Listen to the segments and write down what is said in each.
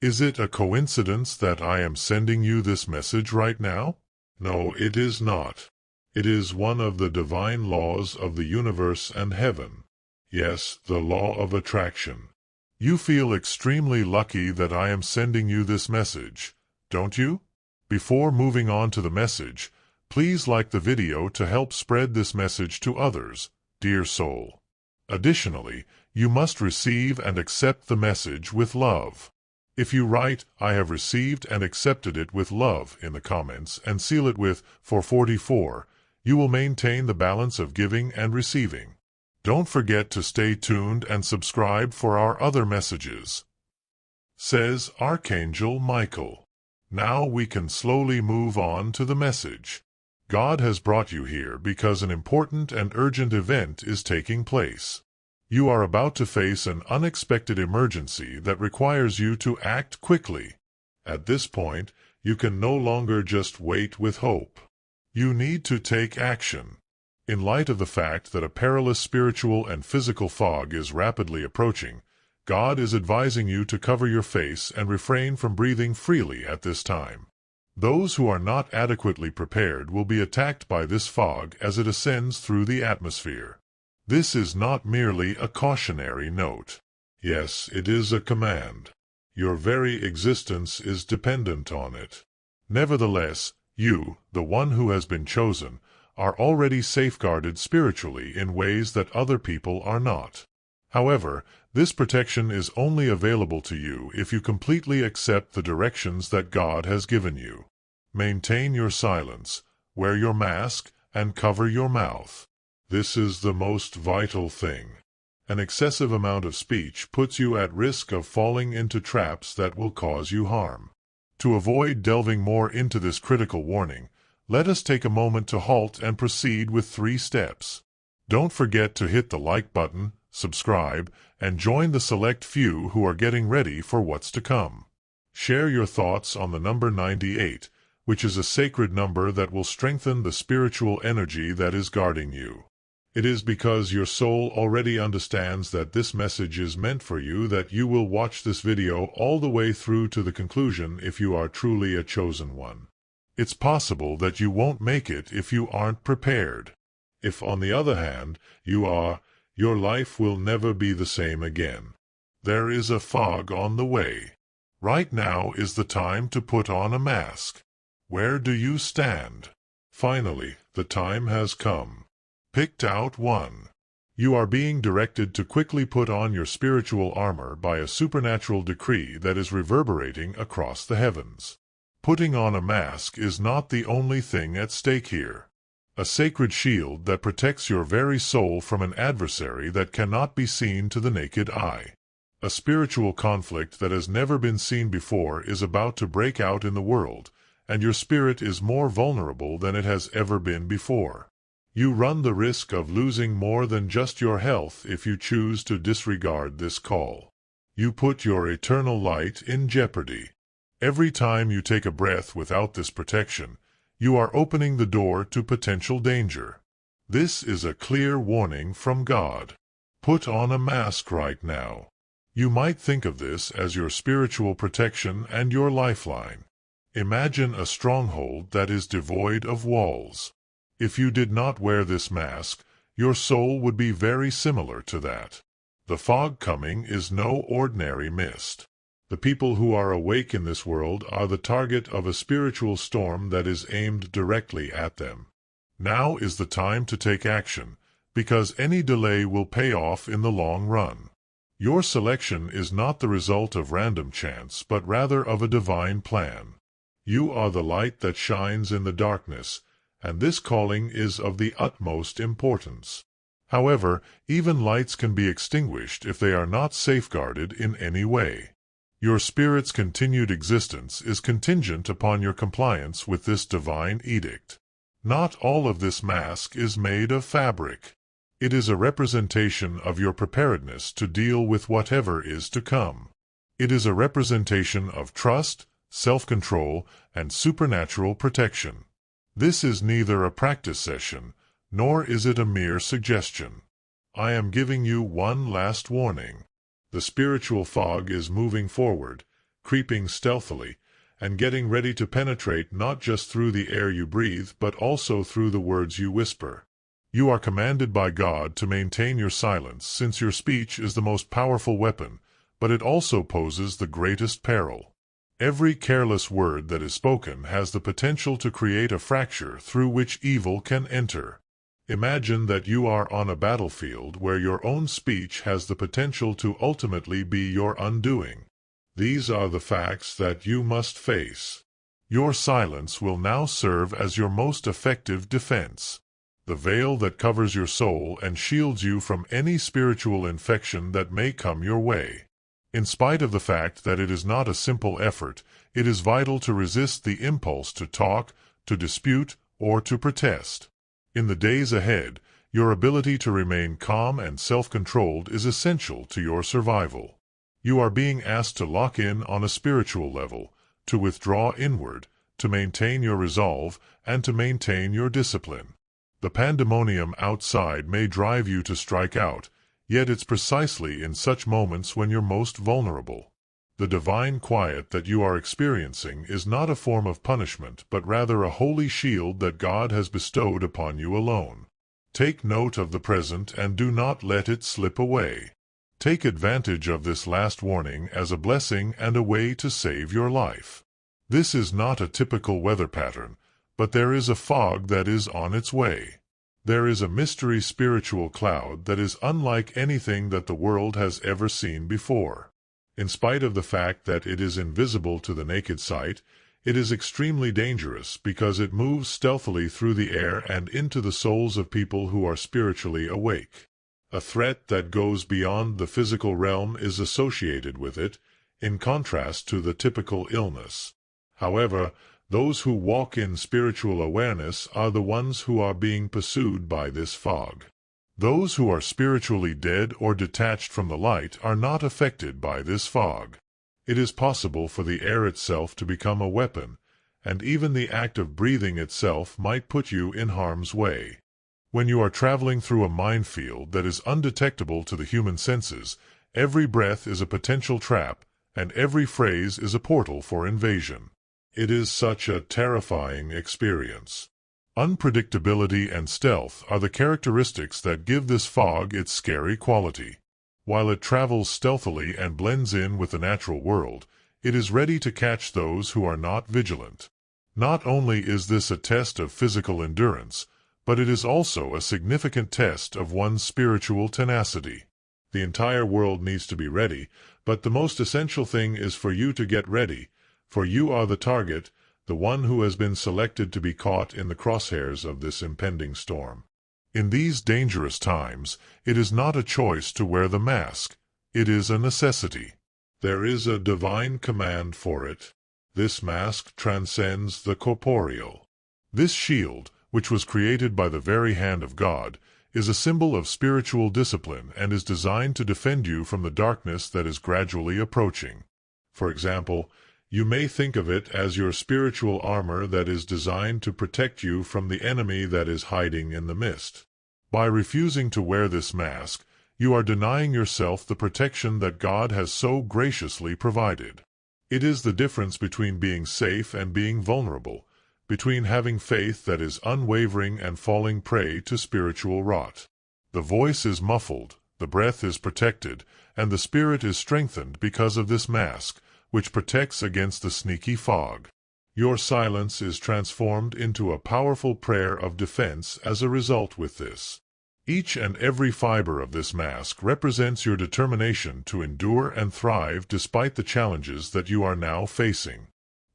Is it a coincidence that I am sending you this message right now? No, it is not. It is one of the divine laws of the universe and heaven. Yes, the law of attraction. You feel extremely lucky that I am sending you this message, don't you? Before moving on to the message, please like the video to help spread this message to others, dear soul. Additionally, you must receive and accept the message with love. If you write, "I have received and accepted it with love" in the comments and seal it with 444, you will maintain the balance of giving and receiving. Don't forget to stay tuned and subscribe for our other messages. Says Archangel Michael. Now we can slowly move on to the message. God has brought you here because an important and urgent event is taking place. You are about to face an unexpected emergency that requires you to act quickly. At this point, you can no longer just wait with hope. You need to take action. In light of the fact that a perilous spiritual and physical fog is rapidly approaching, God is advising you to cover your face and refrain from breathing freely at this time. Those who are not adequately prepared will be attacked by this fog as it ascends through the atmosphere. This is not merely a cautionary note. Yes, it is a command. Your very existence is dependent on it. Nevertheless, you, the one who has been chosen, are already safeguarded spiritually in ways that other people are not. However, this protection is only available to you if you completely accept the directions that God has given you. Maintain your silence, wear your mask, and cover your mouth. This is the most vital thing. An excessive amount of speech puts you at risk of falling into traps that will cause you harm. To avoid delving more into this critical warning, let us take a moment to halt and proceed with 3 steps. Don't forget to hit the like button, subscribe, and join the select few who are getting ready for what's to come. Share your thoughts on the number 98, which is a sacred number that will strengthen the spiritual energy that is guarding you. It is because your soul already understands that this message is meant for you that you will watch this video all the way through to the conclusion if you are truly a chosen one. It's possible that you won't make it if you aren't prepared. If, on the other hand, you are, your life will never be the same again. There is a fog on the way. Right now is the time to put on a mask. Where do you stand? Finally, the time has come. Picked out one. You are being directed to quickly put on your spiritual armor by a supernatural decree that is reverberating across the heavens. Putting on a mask is not the only thing at stake here. A sacred shield that protects your very soul from an adversary that cannot be seen to the naked eye. A spiritual conflict that has never been seen before is about to break out in the world, and your spirit is more vulnerable than it has ever been before. You run the risk of losing more than just your health if you choose to disregard this call. You put your eternal light in jeopardy. Every time you take a breath without this protection, you are opening the door to potential danger. This is a clear warning from God. Put on a mask right now. You might think of this as your spiritual protection and your lifeline. Imagine a stronghold that is devoid of walls. If you did not wear this mask, your soul would be very similar to that. The fog coming is no ordinary mist. The people who are awake in this world are the target of a spiritual storm that is aimed directly at them. Now is the time to take action, because any delay will pay off in the long run. Your selection is not the result of random chance, but rather of a divine plan. You are the light that shines in the darkness, and this calling is of the utmost importance. However, even lights can be extinguished if they are not safeguarded in any way. Your spirit's continued existence is contingent upon your compliance with this divine edict. Not all of this mask is made of fabric. It is a representation of your preparedness to deal with whatever is to come. It is a representation of trust, self-control, and supernatural protection. This is neither a practice session, nor is it a mere suggestion. I am giving you one last warning. The spiritual fog is moving forward, creeping stealthily, and getting ready to penetrate not just through the air you breathe but also through the words you whisper. You are commanded by God to maintain your silence, since your speech is the most powerful weapon, but it also poses the greatest peril. Every careless word that is spoken has the potential to create a fracture through which evil can enter. Imagine that you are on a battlefield where your own speech has the potential to ultimately be your undoing. These are the facts that you must face. Your silence will now serve as your most effective defense. The veil that covers your soul and shields you from any spiritual infection that may come your way. In spite of the fact that it is not a simple effort, it is vital to resist the impulse to talk, to dispute, or to protest. In the days ahead, your ability to remain calm and self-controlled is essential to your survival. You are being asked to lock in on a spiritual level, to withdraw inward, to maintain your resolve, and to maintain your discipline. The pandemonium outside may drive you to strike out, yet it's precisely in such moments when you're most vulnerable. The divine quiet that you are experiencing is not a form of punishment, but rather a holy shield that God has bestowed upon you alone. Take note of the present and do not let it slip away. Take advantage of this last warning as a blessing and a way to save your life. This is not a typical weather pattern, but there is a fog that is on its way. There is a mystery spiritual cloud that is unlike anything that the world has ever seen before. In spite of the fact that it is invisible to the naked sight, it is extremely dangerous because it moves stealthily through the air and into the souls of people who are spiritually awake. A threat that goes beyond the physical realm is associated with it, in contrast to the typical illness. However, those who walk in spiritual awareness are the ones who are being pursued by this fog. Those who are spiritually dead or detached from the light are not affected by this fog. It is possible for the air itself to become a weapon, and even the act of breathing itself might put you in harm's way. When you are traveling through a minefield that is undetectable to the human senses, every breath is a potential trap, and every phrase is a portal for invasion. It is such a terrifying experience. Unpredictability and stealth are the characteristics that give this fog its scary quality. While it travels stealthily and blends in with the natural world, it is ready to catch those who are not vigilant. Not only is this a test of physical endurance, but it is also a significant test of one's spiritual tenacity. The entire world needs to be ready, but the most essential thing is for you to get ready, for you are the target, the one who has been selected to be caught in the crosshairs of this impending storm. In these dangerous times, it is not a choice to wear the mask, it is a necessity. There is a divine command for it. This mask transcends the corporeal. This shield, which was created by the very hand of God, is a symbol of spiritual discipline and is designed to defend you from the darkness that is gradually approaching. For example, you may think of it as your spiritual armor that is designed to protect you from the enemy that is hiding in the mist. By refusing to wear this mask, you are denying yourself the protection that God has so graciously provided. It is the difference between being safe and being vulnerable, between having faith that is unwavering and falling prey to spiritual rot. The voice is muffled, the breath is protected, and the spirit is strengthened because of this mask, which protects against the sneaky fog. Your silence is transformed into a powerful prayer of defense as a result with this. Each and every fiber of this mask represents your determination to endure and thrive despite the challenges that you are now facing.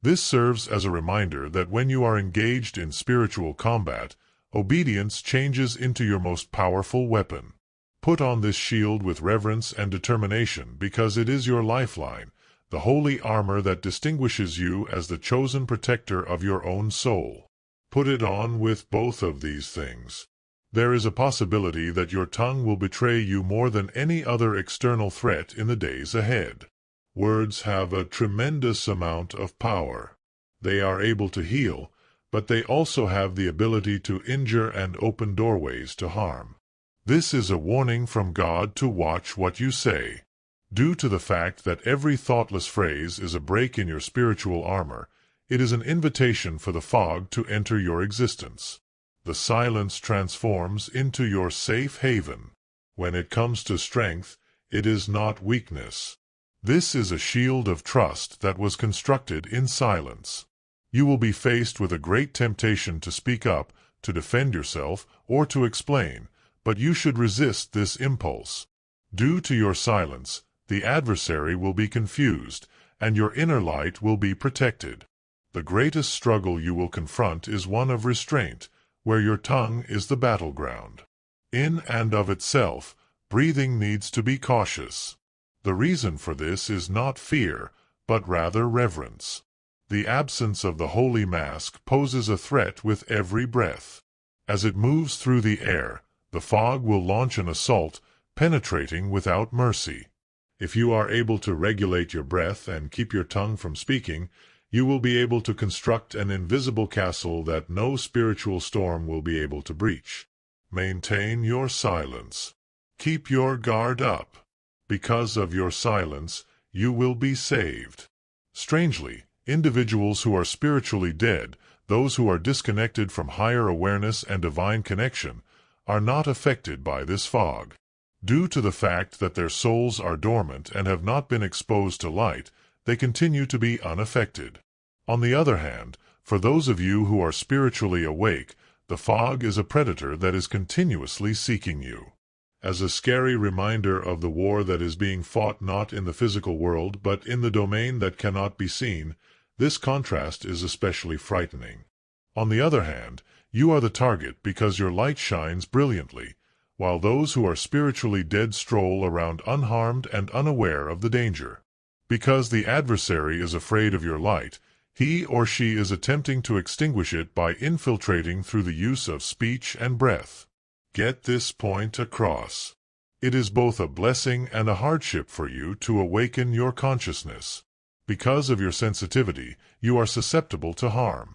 This serves as a reminder that when you are engaged in spiritual combat, obedience changes into your most powerful weapon. Put on this shield with reverence and determination because it is your lifeline, the holy armor that distinguishes you as the chosen protector of your own soul. Put it on with both of these things. There is a possibility that your tongue will betray you more than any other external threat in the days ahead. Words have a tremendous amount of power. They are able to heal, but they also have the ability to injure and open doorways to harm. This is a warning from God to watch what you say. Due to the fact that every thoughtless phrase is a break in your spiritual armor, it is an invitation for the fog to enter your existence. The silence transforms into your safe haven. When it comes to strength, it is not weakness. This is a shield of trust that was constructed in silence. You will be faced with a great temptation to speak up, to defend yourself, or to explain, but you should resist this impulse. Due to your silence, the adversary will be confused, and your inner light will be protected. The greatest struggle you will confront is one of restraint, where your tongue is the battleground. In and of itself, breathing needs to be cautious. The reason for this is not fear, but rather reverence. The absence of the holy mask poses a threat with every breath. As it moves through the air, the fog will launch an assault, penetrating without mercy. If you are able to regulate your breath and keep your tongue from speaking, you will be able to construct an invisible castle that no spiritual storm will be able to breach. Maintain your silence. Keep your guard up. Because of your silence, you will be saved. Strangely, individuals who are spiritually dead, those who are disconnected from higher awareness and divine connection, are not affected by this fog. Due to the fact that their souls are dormant and have not been exposed to light, they continue to be unaffected. On the other hand, for those of you who are spiritually awake, the fog is a predator that is continuously seeking you. As a scary reminder of the war that is being fought not in the physical world but in the domain that cannot be seen, this contrast is especially frightening. On the other hand, you are the target because your light shines brilliantly, while those who are spiritually dead stroll around unharmed and unaware of the danger. Because the adversary is afraid of your light, he or she is attempting to extinguish it by infiltrating through the use of speech and breath. Get this point across. It is both a blessing and a hardship for you to awaken your consciousness. Because of your sensitivity, you are susceptible to harm.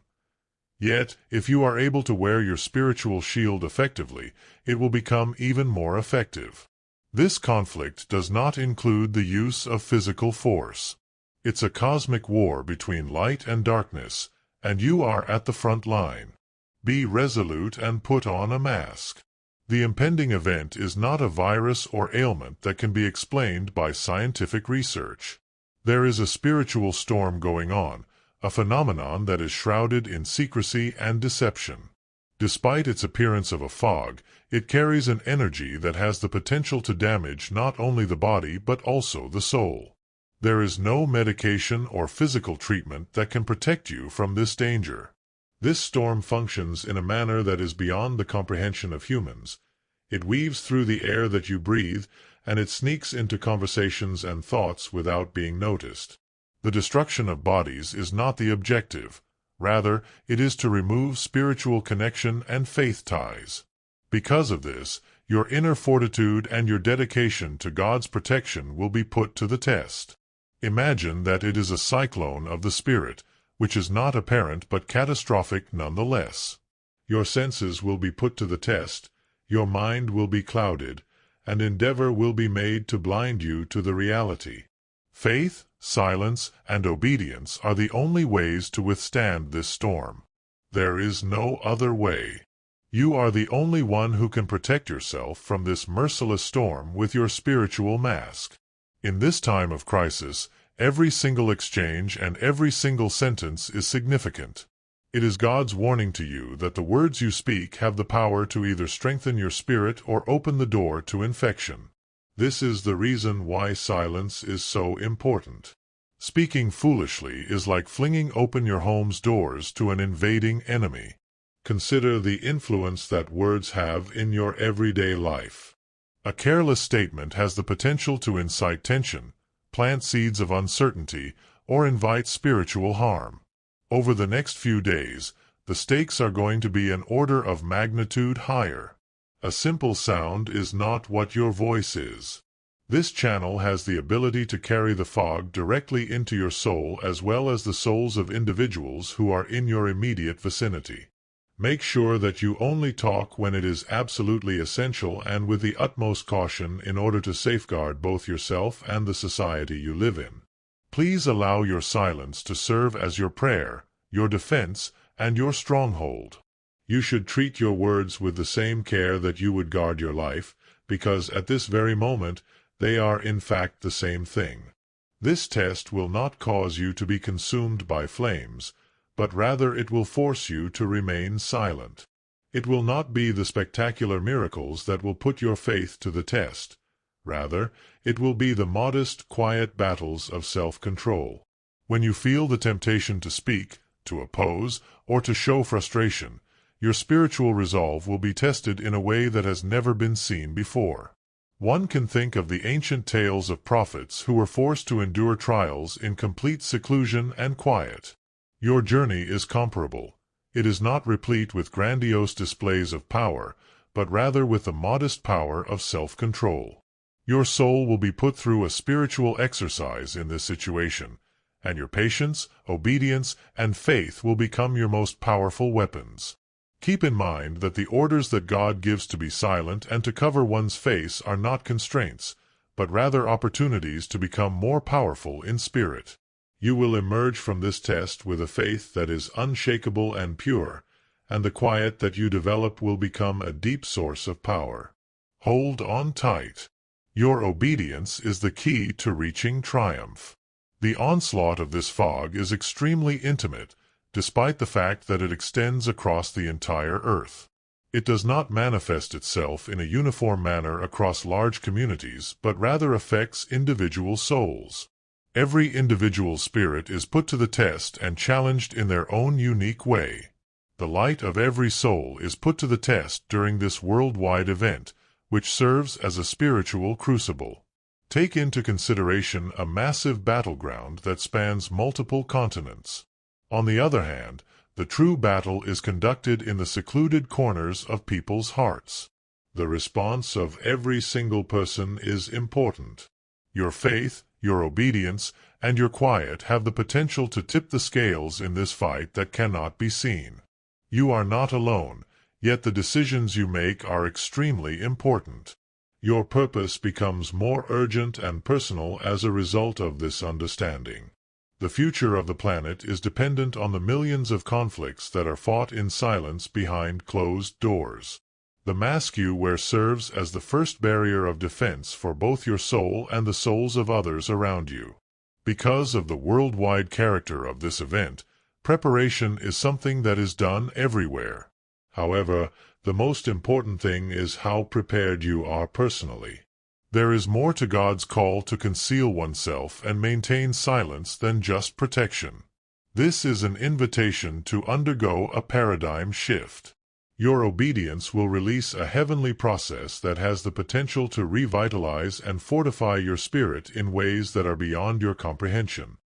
Yet, if you are able to wear your spiritual shield effectively, it will become even more effective. This conflict does not include the use of physical force. It's a cosmic war between light and darkness, and you are at the front line. Be resolute and put on a mask. The impending event is not a virus or ailment that can be explained by scientific research. There is a spiritual storm going on, a phenomenon that is shrouded in secrecy and deception. Despite its appearance of a fog, it carries an energy that has the potential to damage not only the body but also the soul. There is no medication or physical treatment that can protect you from this danger. This storm functions in a manner that is beyond the comprehension of humans. It weaves through the air that you breathe, and it sneaks into conversations and thoughts without being noticed. The destruction of bodies is not the objective. Rather, it is to remove spiritual connection and faith ties. Because of this, your inner fortitude and your dedication to God's protection will be put to the test. Imagine that it is a cyclone of the spirit, which is not apparent but catastrophic nonetheless. Your senses will be put to the test, your mind will be clouded, and endeavor will be made to blind you to the reality. Faith, silence, and obedience are the only ways to withstand this storm. There is no other way. You are the only one who can protect yourself from this merciless storm with your spiritual mask. In this time of crisis, every single exchange and every single sentence is significant. It is God's warning to you that the words you speak have the power to either strengthen your spirit or open the door to infection. This is the reason why silence is so important. Speaking foolishly is like flinging open your home's doors to an invading enemy. Consider the influence that words have in your everyday life. A careless statement has the potential to incite tension, plant seeds of uncertainty, or invite spiritual harm. Over the next few days, the stakes are going to be an order of magnitude higher. A simple sound is not what your voice is. This channel has the ability to carry the fog directly into your soul as well as the souls of individuals who are in your immediate vicinity. Make sure that you only talk when it is absolutely essential and with the utmost caution in order to safeguard both yourself and the society you live in. Please allow your silence to serve as your prayer, your defense, and your stronghold. You should treat your words with the same care that you would guard your life, because at this very moment they are in fact the same thing. This test will not cause you to be consumed by flames, but rather it will force you to remain silent. It will not be the spectacular miracles that will put your faith to the test. Rather, it will be the modest, quiet battles of self-control. When you feel the temptation to speak, to oppose, or to show frustration, your spiritual resolve will be tested in a way that has never been seen before. One can think of the ancient tales of prophets who were forced to endure trials in complete seclusion and quiet. Your journey is comparable. It is not replete with grandiose displays of power, but rather with the modest power of self-control. Your soul will be put through a spiritual exercise in this situation, and your patience, obedience, and faith will become your most powerful weapons. Keep in mind that the orders that God gives to be silent and to cover one's face are not constraints, but rather opportunities to become more powerful in spirit. You will emerge from this test with a faith that is unshakable and pure, and the quiet that you develop will become a deep source of power. Hold on tight. Your obedience is the key to reaching triumph. The onslaught of this fog is extremely intimate, despite the fact that it extends across the entire earth. It does not manifest itself in a uniform manner across large communities, but rather affects individual souls. Every individual spirit is put to the test and challenged in their own unique way. The light of every soul is put to the test during this worldwide event, which serves as a spiritual crucible. Take into consideration a massive battleground that spans multiple continents. On the other hand, the true battle is conducted in the secluded corners of people's hearts. The response of every single person is important. Your faith, your obedience, and your quiet have the potential to tip the scales in this fight that cannot be seen. You are not alone, yet the decisions you make are extremely important. Your purpose becomes more urgent and personal as a result of this understanding. The future of the planet is dependent on the millions of conflicts that are fought in silence behind closed doors. The mask you wear serves as the first barrier of defense for both your soul and the souls of others around you. Because of the worldwide character of this event, preparation is something that is done everywhere. However, the most important thing is how prepared you are personally. There is more to God's call to conceal oneself and maintain silence than just protection. This is an invitation to undergo a paradigm shift. Your obedience will release a heavenly process that has the potential to revitalize and fortify your spirit in ways that are beyond your comprehension.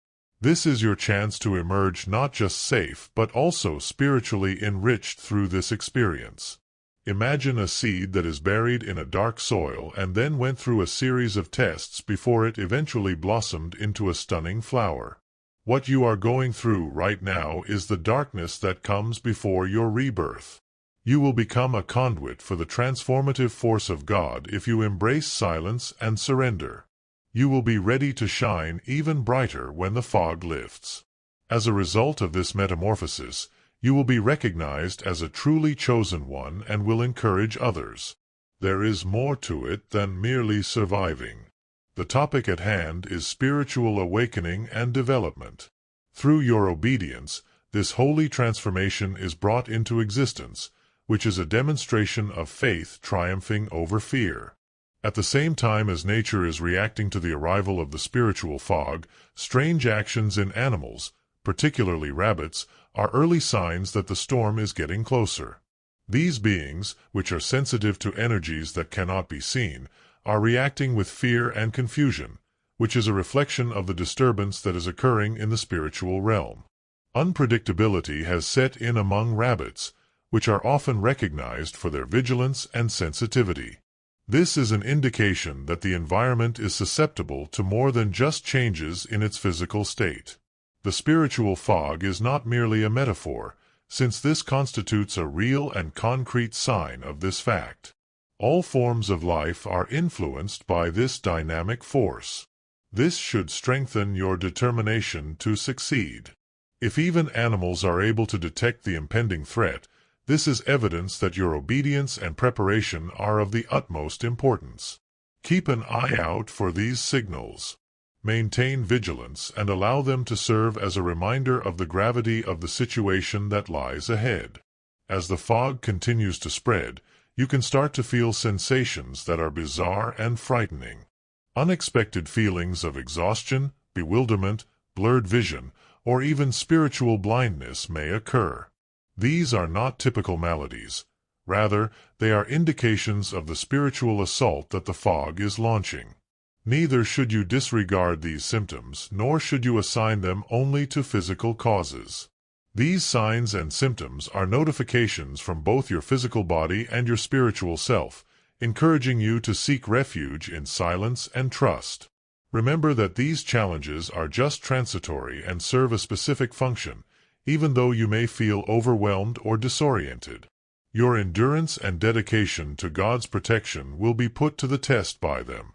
This is your chance to emerge not just safe but also spiritually enriched through this experience. Imagine a seed that is buried in a dark soil and then went through a series of tests before it eventually blossomed into a stunning flower. What you are going through right now is the darkness that comes before your rebirth. You will become a conduit for the transformative force of God if you embrace silence and surrender. You will be ready to shine even brighter when the fog lifts. As a result of this metamorphosis, you will be recognized as a truly chosen one and will encourage others. There is more to it than merely surviving. The topic at hand is spiritual awakening and development. Through your obedience, this holy transformation is brought into existence, which is a demonstration of faith triumphing over fear. At the same time as nature is reacting to the arrival of the spiritual fog, strange actions in animals, particularly rabbits, are early signs that the storm is getting closer. These beings, which are sensitive to energies that cannot be seen, are reacting with fear and confusion, which is a reflection of the disturbance that is occurring in the spiritual realm. Unpredictability has set in among rabbits, which are often recognized for their vigilance and sensitivity. This is an indication that the environment is susceptible to more than just changes in its physical state. The spiritual fog is not merely a metaphor, since this constitutes a real and concrete sign of this fact. All forms of life are influenced by this dynamic force. This should strengthen your determination to succeed. If even animals are able to detect the impending threat, this is evidence that your obedience and preparation are of the utmost importance. Keep an eye out for these signals. Maintain vigilance and allow them to serve as a reminder of the gravity of the situation that lies ahead. As the fog continues to spread, you can start to feel sensations that are bizarre and frightening. Unexpected feelings of exhaustion, bewilderment, blurred vision, or even spiritual blindness may occur. These are not typical maladies. Rather, they are indications of the spiritual assault that the fog is launching. Neither should you disregard these symptoms, nor should you assign them only to physical causes. These signs and symptoms are notifications from both your physical body and your spiritual self, encouraging you to seek refuge in silence and trust. Remember that these challenges are just transitory and serve a specific function, even though you may feel overwhelmed or disoriented. Your endurance and dedication to God's protection will be put to the test by them.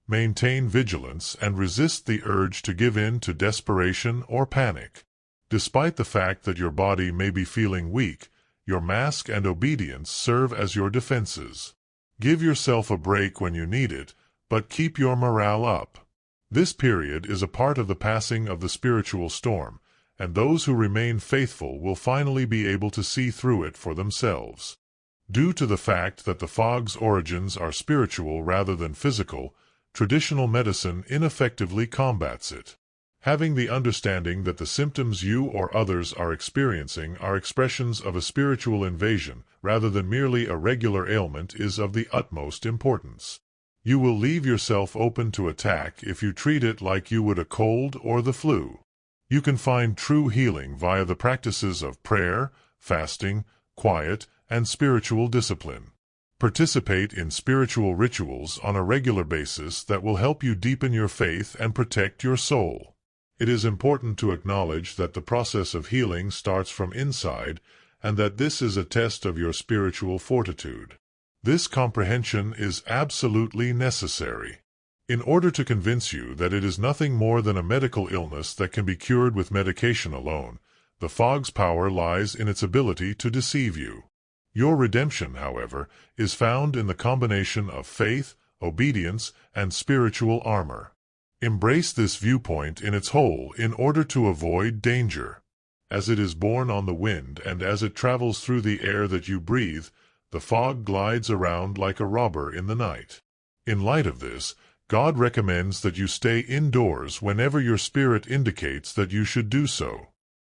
Maintain vigilance and resist the urge to give in to desperation or panic. Despite the fact that your body may be feeling weak, your mask and obedience serve as your defenses. Give yourself a break when you need it, but keep your morale up. This period is a part of the passing of the spiritual storm, and those who remain faithful will finally be able to see through it for themselves. Due to the fact that the fog's origins are spiritual rather than physical, traditional medicine ineffectively combats it. Having the understanding that the symptoms you or others are experiencing are expressions of a spiritual invasion rather than merely a regular ailment is of the utmost importance. You will leave yourself open to attack if you treat it like you would a cold or the flu. You can find true healing via the practices of prayer, fasting, quiet, and spiritual discipline. Participate in spiritual rituals on a regular basis that will help you deepen your faith and protect your soul. It is important to acknowledge that the process of healing starts from inside, and that this is a test of your spiritual fortitude. This comprehension is absolutely necessary. In order to convince you that it is nothing more than a medical illness that can be cured with medication alone, the fog's power lies in its ability to deceive you. Your redemption, however, is found in the combination of faith, obedience, and spiritual armor. Embrace this viewpoint in its whole in order to avoid danger. As it is borne on the wind and as it travels through the air that you breathe, the fog glides around like a robber in the night. In light of this, God recommends that you stay indoors whenever your spirit indicates that you should do so.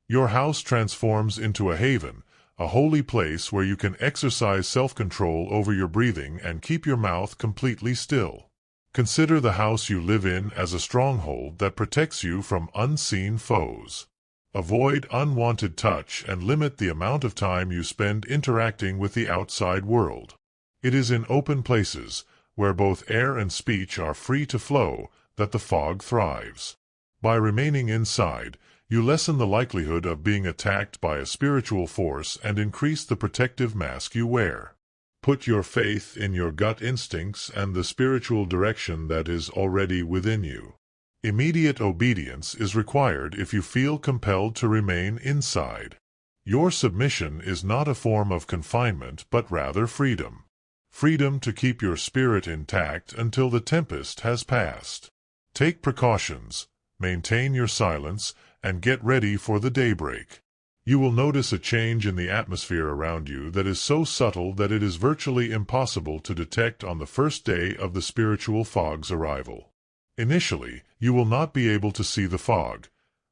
Your house transforms into a haven, a holy place where you can exercise self-control over your breathing and keep your mouth completely still. Consider the house you live in as a stronghold that protects you from unseen foes. Avoid unwanted touch and limit the amount of time you spend interacting with the outside world. It is in open places, where both air and speech are free to flow, that the fog thrives. By remaining inside, you lessen the likelihood of being attacked by a spiritual force and increase the protective mask you wear. Put your faith in your gut instincts and the spiritual direction that is already within you. Immediate obedience is required if you feel compelled to remain inside. Your submission is not a form of confinement but rather freedom. Freedom to keep your spirit intact until the tempest has passed. Take precautions, maintain your silence, and get ready for the daybreak. You will notice a change in the atmosphere around you that is so subtle that it is virtually impossible to detect on the first day of the spiritual fog's arrival. Initially, you will not be able to see the fog.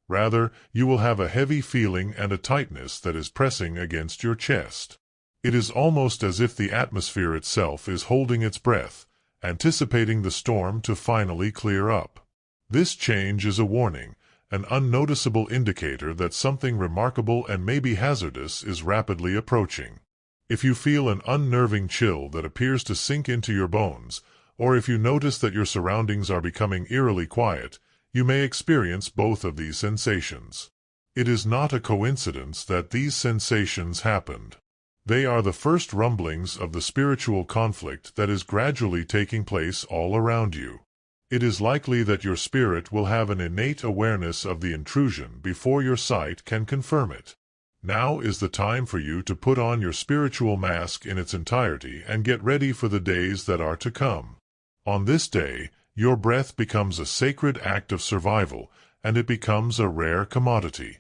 Rather, you will have a heavy feeling and a tightness that is pressing against your chest. It is almost as if the atmosphere itself is holding its breath, anticipating the storm to finally clear up. This change is a warning, an unnoticeable indicator that something remarkable and maybe hazardous is rapidly approaching. If you feel an unnerving chill that appears to sink into your bones, or if you notice that your surroundings are becoming eerily quiet, you may experience both of these sensations. It is not a coincidence that these sensations happened. They are the first rumblings of the spiritual conflict that is gradually taking place all around you. It is likely that your spirit will have an innate awareness of the intrusion before your sight can confirm it. Now is the time for you to put on your spiritual mask in its entirety and get ready for the days that are to come. On this day, your breath becomes a sacred act of survival, and it becomes a rare commodity.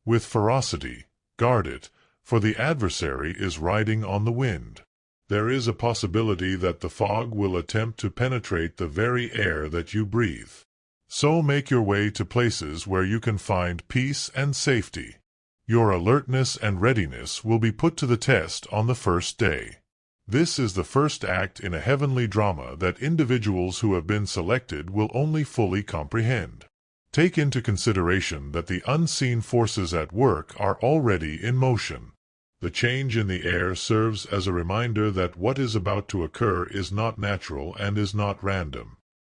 With ferocity, guard it, for the adversary is riding on the wind. There is a possibility that the fog will attempt to penetrate the very air that you breathe. So make your way to places where you can find peace and safety. Your alertness and readiness will be put to the test on the first day. This is the first act in a heavenly drama that individuals who have been selected will only fully comprehend. Take into consideration that the unseen forces at work are already in motion. The change in the air serves as a reminder that what is about to occur is not natural and is not random.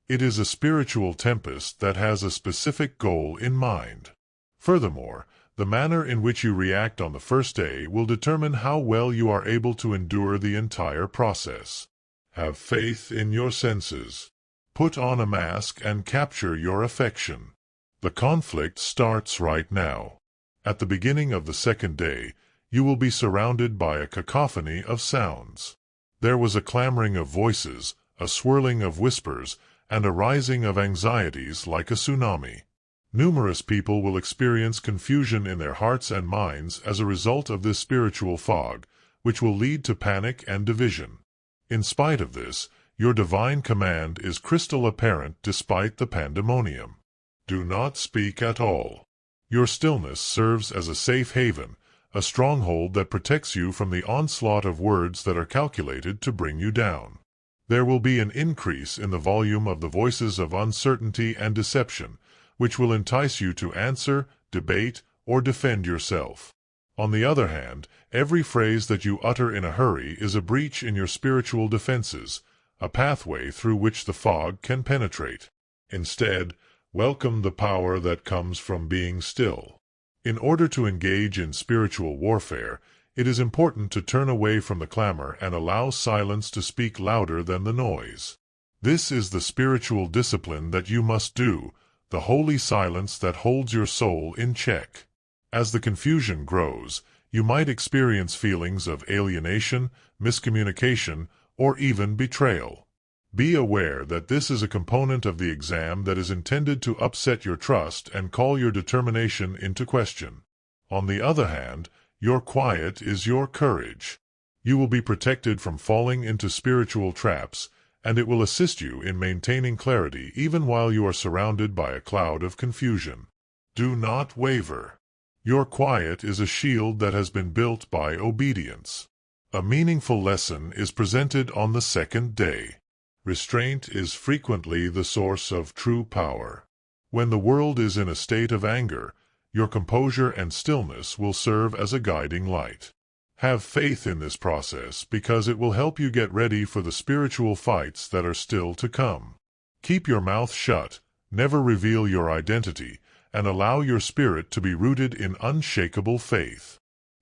It is a spiritual tempest that has a specific goal in mind. Furthermore, the manner in which you react on the first day will determine how well you are able to endure the entire process. Have faith in your senses. Put on a mask and capture your affection. The conflict starts right now. At the beginning of the second day, you will be surrounded by a cacophony of sounds. There was a clamoring of voices, a swirling of whispers, and a rising of anxieties like a tsunami. Numerous people will experience confusion in their hearts and minds as a result of this spiritual fog, which will lead to panic and division. In spite of this, your divine command is crystal apparent despite the pandemonium. Do not speak at all. Your stillness serves as a safe haven, a stronghold that protects you from the onslaught of words that are calculated to bring you down. There will be an increase in the volume of the voices of uncertainty and deception, which will entice you to answer, debate, or defend yourself. On the other hand, every phrase that you utter in a hurry is a breach in your spiritual defenses, a pathway through which the fog can penetrate. Instead, welcome the power that comes from being still. In order to engage in spiritual warfare, it is important to turn away from the clamor and allow silence to speak louder than the noise. This is the spiritual discipline that you must do, the holy silence that holds your soul in check. As the confusion grows, you might experience feelings of alienation, miscommunication, or even betrayal. Be aware that this is a component of the exam that is intended to upset your trust and call your determination into question. On the other hand, your quiet is your courage. You will be protected from falling into spiritual traps, and it will assist you in maintaining clarity even while you are surrounded by a cloud of confusion. Do not waver. Your quiet is a shield that has been built by obedience. A meaningful lesson is presented on the second day. Restraint is frequently the source of true power. When the world is in a state of anger, your composure and stillness will serve as a guiding light. Have faith in this process because it will help you get ready for the spiritual fights that are still to come. Keep your mouth shut, never reveal your identity, and allow your spirit to be rooted in unshakable faith.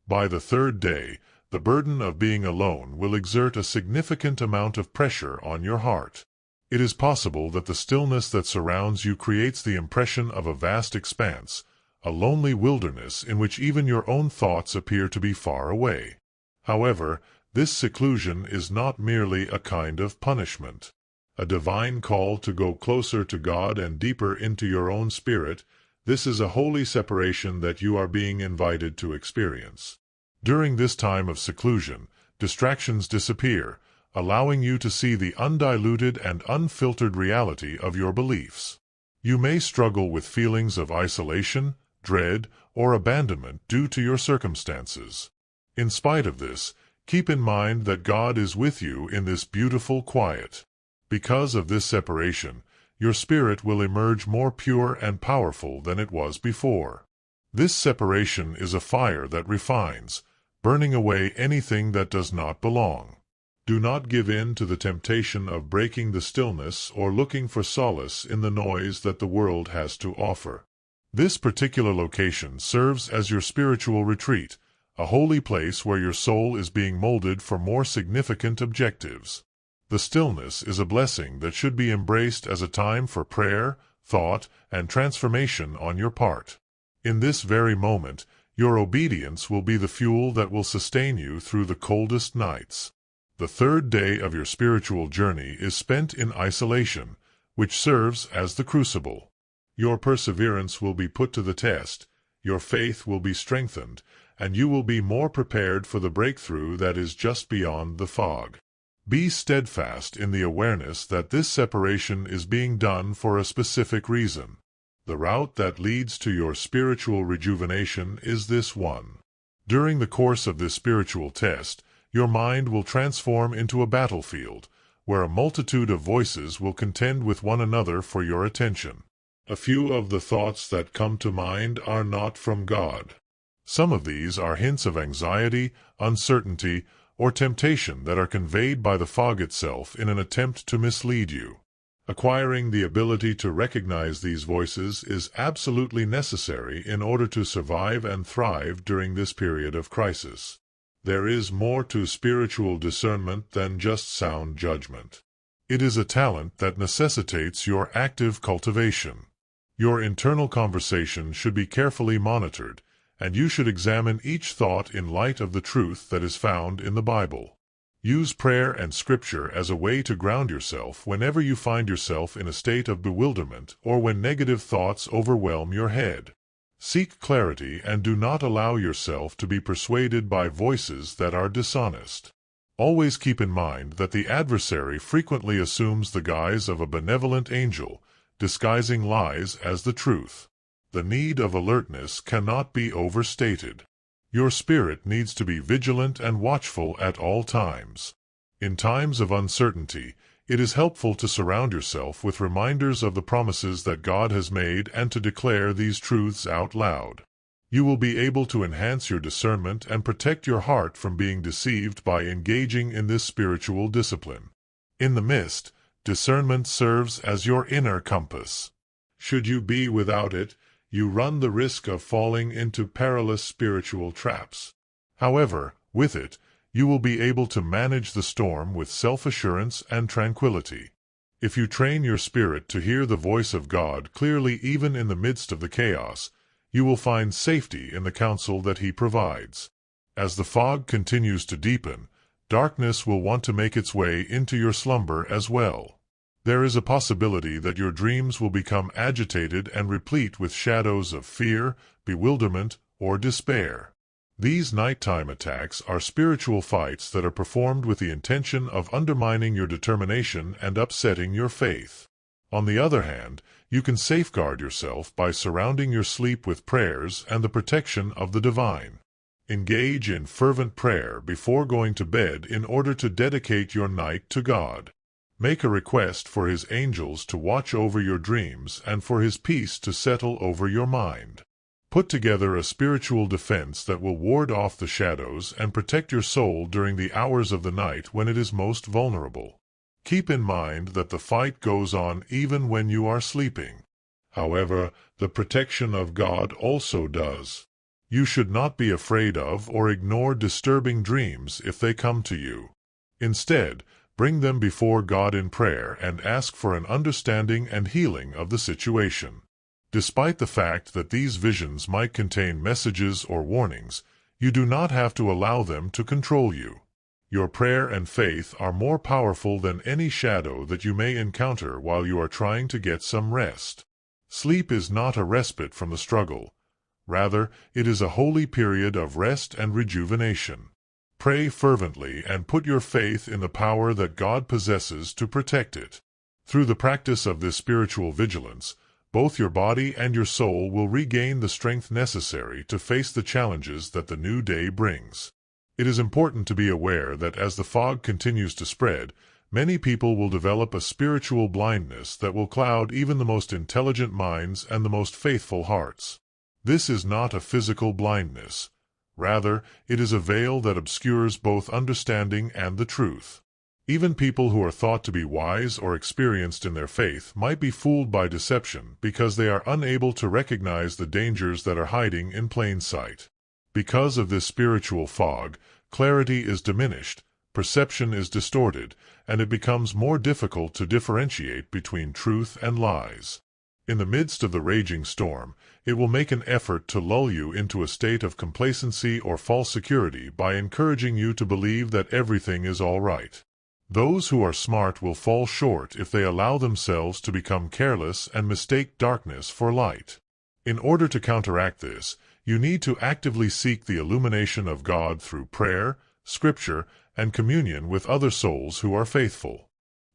By the third day, the burden of being alone will exert a significant amount of pressure on your heart. It is possible that the stillness that surrounds you creates the impression of a vast expanse, a lonely wilderness in which even your own thoughts appear to be far away. However, this seclusion is not merely a kind of punishment. A divine call to go closer to God and deeper into your own spirit, this is a holy separation that you are being invited to experience. During this time of seclusion, distractions disappear, allowing you to see the undiluted and unfiltered reality of your beliefs. You may struggle with feelings of isolation, dread, or abandonment due to your circumstances. In spite of this, keep in mind that God is with you in this beautiful quiet. Because of this separation, your spirit will emerge more pure and powerful than it was before. This separation is a fire that refines, burning away anything that does not belong. Do not give in to the temptation of breaking the stillness or looking for solace in the noise that the world has to offer. This particular location serves as your spiritual retreat, a holy place where your soul is being molded for more significant objectives. The stillness is a blessing that should be embraced as a time for prayer, thought, and transformation on your part. In this very moment, your obedience will be the fuel that will sustain you through the coldest nights. The third day of your spiritual journey is spent in isolation, which serves as the crucible. Your perseverance will be put to the test, your faith will be strengthened, and you will be more prepared for the breakthrough that is just beyond the fog. Be steadfast in the awareness that this separation is being done for a specific reason. The route that leads to your spiritual rejuvenation is this one. During the course of this spiritual test, your mind will transform into a battlefield, where a multitude of voices will contend with one another for your attention. A few of the thoughts that come to mind are not from God. Some of these are hints of anxiety, uncertainty, or temptation that are conveyed by the fog itself in an attempt to mislead you. Acquiring the ability to recognize these voices is absolutely necessary in order to survive and thrive during this period of crisis. There is more to spiritual discernment than just sound judgment. It is a talent that necessitates your active cultivation. Your internal conversation should be carefully monitored, and you should examine each thought in light of the truth that is found in the Bible. Use prayer and scripture as a way to ground yourself whenever you find yourself in a state of bewilderment or when negative thoughts overwhelm your head. Seek clarity and do not allow yourself to be persuaded by voices that are dishonest. Always keep in mind that the adversary frequently assumes the guise of a benevolent angel, disguising lies as the truth. The need of alertness cannot be overstated. Your spirit needs to be vigilant and watchful at all times. In times of uncertainty, it is helpful to surround yourself with reminders of the promises that God has made and to declare these truths out loud. You will be able to enhance your discernment and protect your heart from being deceived by engaging in this spiritual discipline. In the mist, discernment serves as your inner compass. Should you be without it, you run the risk of falling into perilous spiritual traps. However, with it, you will be able to manage the storm with self-assurance and tranquility. If you train your spirit to hear the voice of God clearly even in the midst of the chaos, you will find safety in the counsel that He provides. As the fog continues to deepen, darkness will want to make its way into your slumber as well. There is a possibility that your dreams will become agitated and replete with shadows of fear, bewilderment, or despair. These nighttime attacks are spiritual fights that are performed with the intention of undermining your determination and upsetting your faith. On the other hand, you can safeguard yourself by surrounding your sleep with prayers and the protection of the divine. Engage in fervent prayer before going to bed in order to dedicate your night to God. Make a request for His angels to watch over your dreams and for His peace to settle over your mind. Put together a spiritual defense that will ward off the shadows and protect your soul during the hours of the night when it is most vulnerable. Keep in mind that the fight goes on even when you are sleeping. However, the protection of God also does. You should not be afraid of or ignore disturbing dreams if they come to you. Instead, bring them before God in prayer and ask for an understanding and healing of the situation. Despite the fact that these visions might contain messages or warnings, you do not have to allow them to control you. Your prayer and faith are more powerful than any shadow that you may encounter while you are trying to get some rest. Sleep is not a respite from the struggle. Rather, it is a holy period of rest and rejuvenation. Pray fervently and put your faith in the power that God possesses to protect it. Through the practice of this spiritual vigilance, both your body and your soul will regain the strength necessary to face the challenges that the new day brings. It is important to be aware that as the fog continues to spread, many people will develop a spiritual blindness that will cloud even the most intelligent minds and the most faithful hearts. This is not a physical blindness. Rather, it is a veil that obscures both understanding and the truth. Even people who are thought to be wise or experienced in their faith might be fooled by deception because they are unable to recognize the dangers that are hiding in plain sight. Because of this spiritual fog, clarity is diminished, perception is distorted, and it becomes more difficult to differentiate between truth and lies. In the midst of the raging storm, it will make an effort to lull you into a state of complacency or false security by encouraging you to believe that everything is all right. Those who are smart will fall short if they allow themselves to become careless and mistake darkness for light. In order to counteract this, you need to actively seek the illumination of God through prayer, scripture, and communion with other souls who are faithful.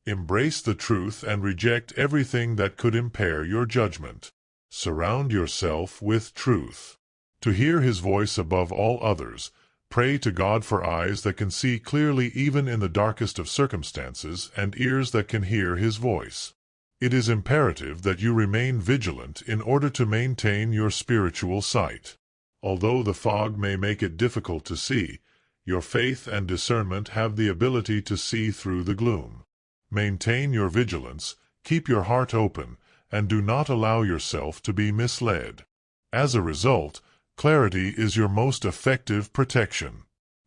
Embrace the truth and reject everything that could impair your judgment. Surround yourself with truth. To hear His voice above all others, pray to God for eyes that can see clearly even in the darkest of circumstances and ears that can hear His voice. It is imperative that you remain vigilant in order to maintain your spiritual sight. Although the fog may make it difficult to see, your faith and discernment have the ability to see through the gloom. Maintain your vigilance, keep your heart open, and do not allow yourself to be misled. As a result, clarity is your most effective protection.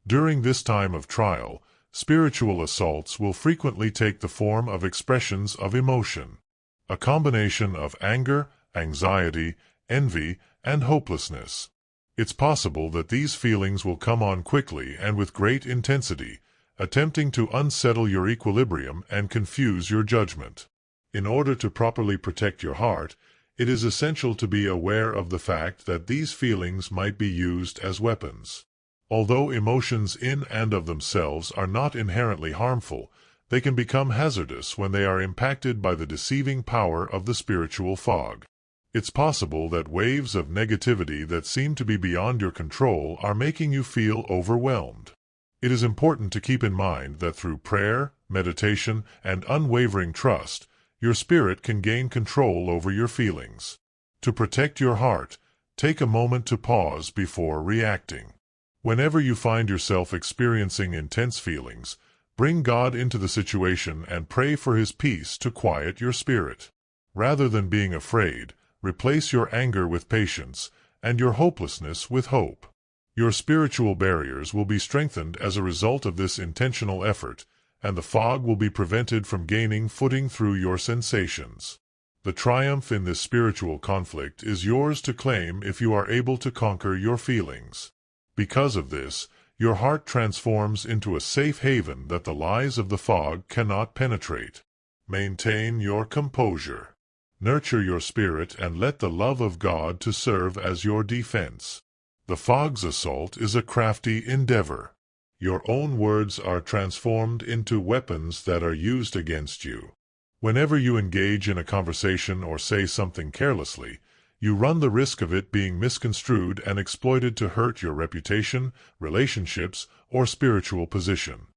During this time of trial, spiritual assaults will frequently take the form of expressions of emotion. A combination of anger, anxiety, envy, and hopelessness. It's possible that these feelings will come on quickly and with great intensity, attempting to unsettle your equilibrium and confuse your judgment. In order to properly protect your heart, it is essential to be aware of the fact that these feelings might be used as weapons. Although emotions in and of themselves are not inherently harmful, they can become hazardous when they are impacted by the deceiving power of the spiritual fog. It's possible that waves of negativity that seem to be beyond your control are making you feel overwhelmed. It is important to keep in mind that through prayer, meditation, and unwavering trust, your spirit can gain control over your feelings. To protect your heart, take a moment to pause before reacting. Whenever you find yourself experiencing intense feelings, bring God into the situation and pray for His peace to quiet your spirit. Rather than being afraid, replace your anger with patience and your hopelessness with hope. Your spiritual barriers will be strengthened as a result of this intentional effort, and the fog will be prevented from gaining footing through your sensations. The triumph in this spiritual conflict is yours to claim if you are able to conquer your feelings. Because of this, your heart transforms into a safe haven that the lies of the fog cannot penetrate. Maintain your composure. Nurture your spirit and let the love of God to serve as your defense. The fog's assault is a crafty endeavor. Your own words are transformed into weapons that are used against you. Whenever you engage in a conversation or say something carelessly, you run the risk of it being misconstrued and exploited to hurt your reputation, relationships, or spiritual position.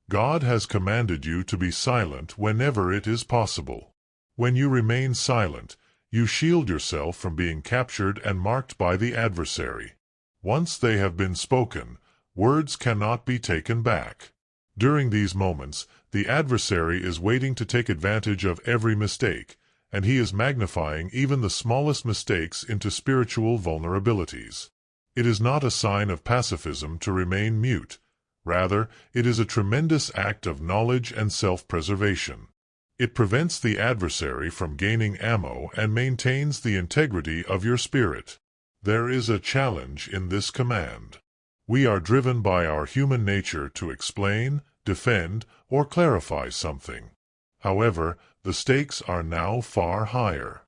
God has commanded you to be silent whenever it is possible. When you remain silent, you shield yourself from being captured and marked by the adversary. Once they have been spoken, words cannot be taken back. During these moments, the adversary is waiting to take advantage of every mistake, and he is magnifying even the smallest mistakes into spiritual vulnerabilities. It is not a sign of pacifism to remain mute. Rather, it is a tremendous act of knowledge and self-preservation. It prevents the adversary from gaining ammo and maintains the integrity of your spirit. There is a challenge in this command. We are driven by our human nature to explain, defend, or clarify something. However, the stakes are now far higher.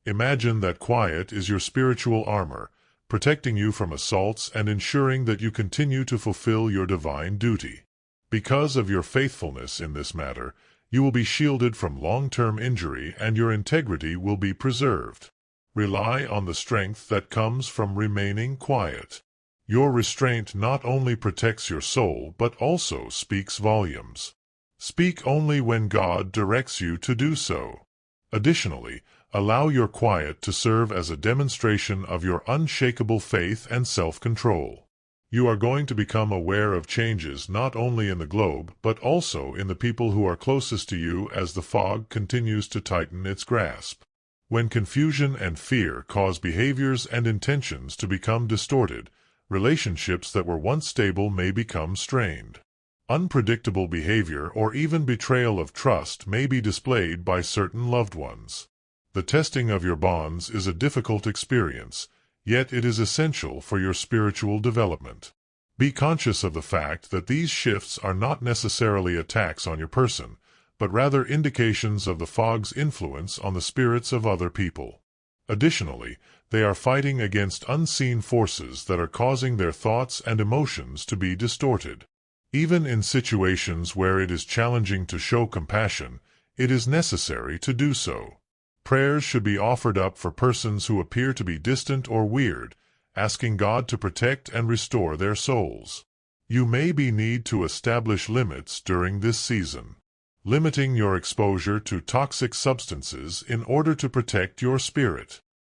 Imagine that quiet is your spiritual armor, protecting you from assaults and ensuring that you continue to fulfill your divine duty. Because of your faithfulness in this matter, you will be shielded from long-term injury and your integrity will be preserved. Rely on the strength that comes from remaining quiet. Your restraint not only protects your soul but also speaks volumes. Speak only when God directs you to do so. Additionally, allow your quiet to serve as a demonstration of your unshakable faith and self-control. You are going to become aware of changes not only in the globe but also in the people who are closest to you as the fog continues to tighten its grasp. When confusion and fear cause behaviors and intentions to become distorted, relationships that were once stable may become strained. Unpredictable behavior or even betrayal of trust may be displayed by certain loved ones. The testing of your bonds is a difficult experience, yet it is essential for your spiritual development. Be conscious of the fact that these shifts are not necessarily attacks on your person, but rather indications of the fog's influence on the spirits of other people. Additionally, they are fighting against unseen forces that are causing their thoughts and emotions to be distorted. Even in situations where it is challenging to show compassion, it is necessary to do so. Prayers should be offered up for persons who appear to be distant or weird, asking God to protect and restore their souls. You may need to establish limits during this season, limiting your exposure to toxic substances in order to protect your spirit.